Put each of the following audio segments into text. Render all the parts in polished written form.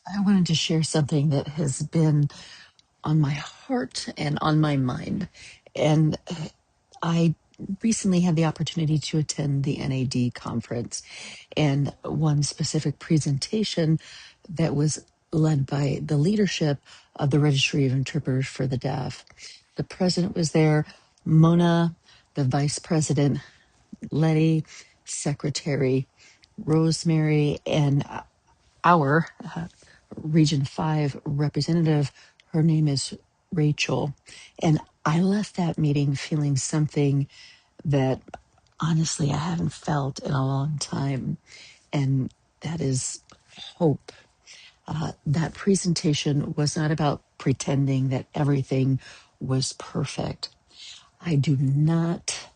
I wanted to share something that has been on my heart and on my mind. And I recently had the opportunity to attend the NAD conference, and one specific presentation that was led by the leadership of the Registry of Interpreters for the Deaf. The president was there, Mona, the vice president, Letty, secretary, Rosemary, and our Region 5 representative. Her name is Rachel. And I left that meeting feeling something that honestly I haven't felt in a long time. And that is hope. That presentation was not about pretending that everything was perfect. I do not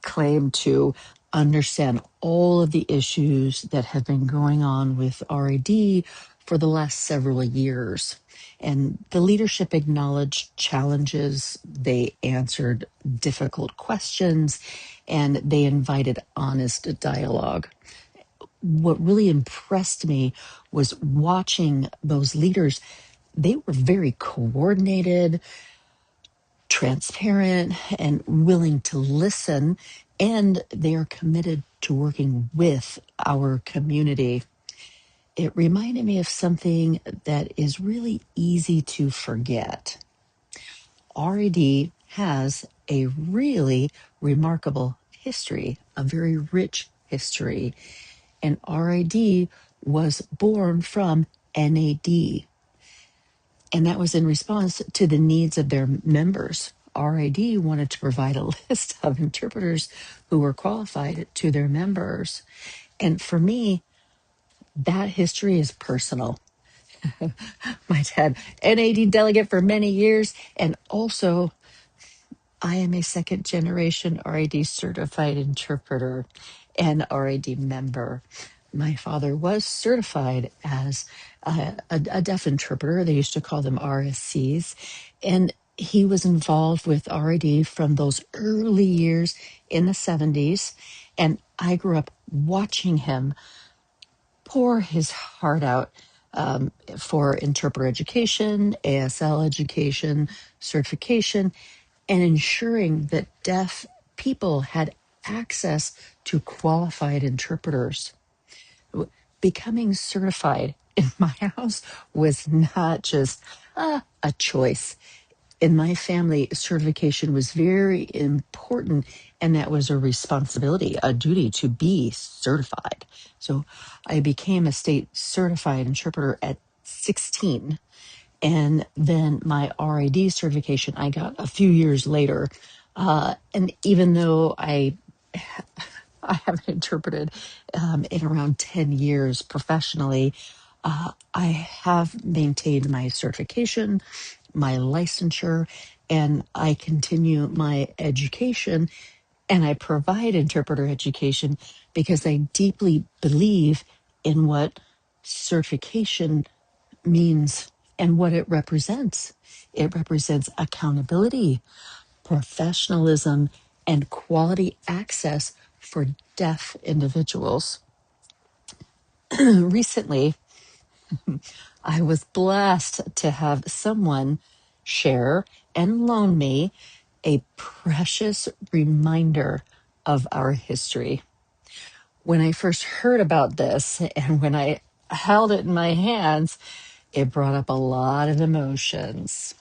claim to understand all of the issues that have been going on with RAD for the last several years. And the leadership acknowledged challenges, they answered difficult questions, and they invited honest dialogue. What really impressed me was watching those leaders. They were very coordinated, transparent, and willing to listen, and they are committed to working with our community. It reminded me of something that is really easy to forget. RAD has a really remarkable history, a very rich history, and RAD was born from NAD. And that was in response to the needs of their members. RAD wanted to provide a list of interpreters who were qualified to their members. And for me, that history is personal. My dad, NAD delegate for many years, and also I am a second generation RAD certified interpreter and RAD member. My father was certified as a deaf interpreter. They used to call them RSCs. And he was involved with RAD from those early years in the 70s. And I grew up watching him pour his heart out for interpreter education, ASL education, certification, and ensuring that deaf people had access to qualified interpreters. Becoming certified in my house was not just a choice. In my family, certification was very important, and that was a responsibility, a duty to be certified. So I became a state certified interpreter at 16. And then my RAD certification I got a few years later. And even though I haven't interpreted in around 10 years professionally, I have maintained my certification, my licensure, and I continue my education. And I provide interpreter education because I deeply believe in what certification means and what it represents. It represents accountability, professionalism, and quality access for deaf individuals. Recently, I was blessed to have someone share and loan me a precious reminder of our history. When I first heard about this and when I held it in my hands, it brought up a lot of emotions.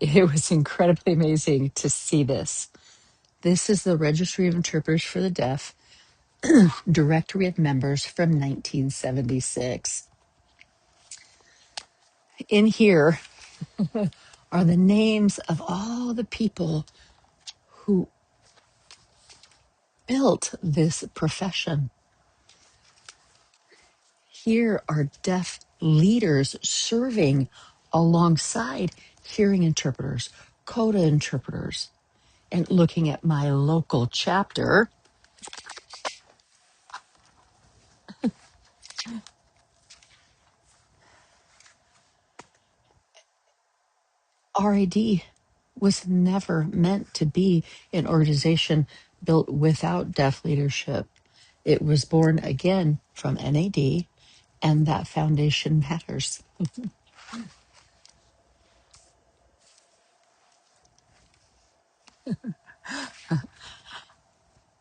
It was incredibly amazing to see this. This is the Registry of Interpreters for the Deaf Directory of Members from 1976. In here are the names of all the people who built this profession. Here are deaf leaders serving alongside hearing interpreters, coda interpreters, and looking at my local chapter. RAD was never meant to be an organization built without deaf leadership. It was born again from NAD, and that foundation matters.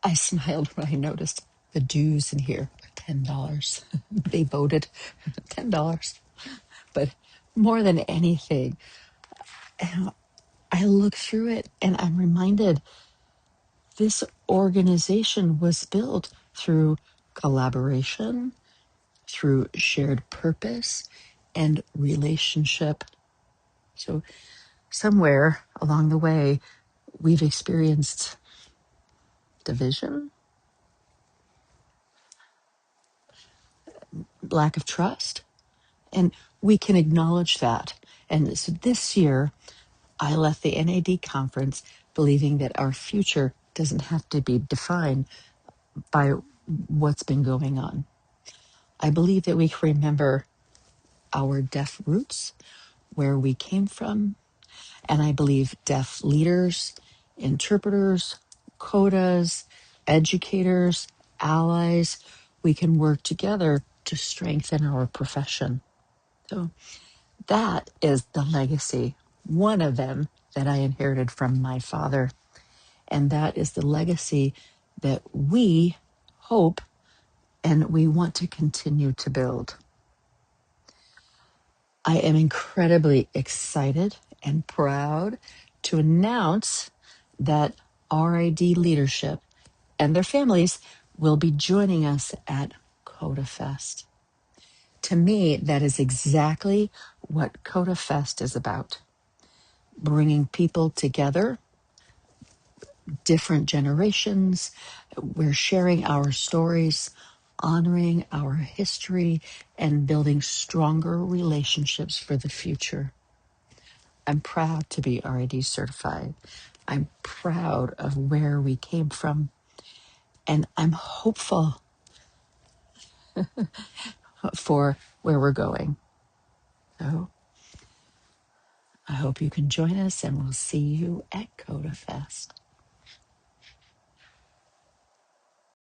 I smiled when I noticed the dues in here are $10. They voted $10. But more than anything, I look through it and I'm reminded this organization was built through collaboration, through shared purpose, and relationship. So, somewhere along the way, we've experienced division, lack of trust, and we can acknowledge that. And so this year, I left the NAD conference believing that our future doesn't have to be defined by what's been going on. I believe that we can remember our deaf roots, where we came from, and I believe deaf leaders, interpreters, codas, educators, allies, we can work together to strengthen our profession. So that is the legacy, one of them that I inherited from my father. And that is the legacy that we hope and we want to continue to build. I am incredibly excited and proud to announce that RID leadership and their families will be joining us at CodaFest. To me, that is exactly what CodaFest is about. Bringing people together, different generations. We're sharing our stories, honoring our history, and building stronger relationships for the future. I'm proud to be RID certified. I'm proud of where we came from, and I'm hopeful for where we're going. So I hope you can join us, and we'll see you at CodaFest.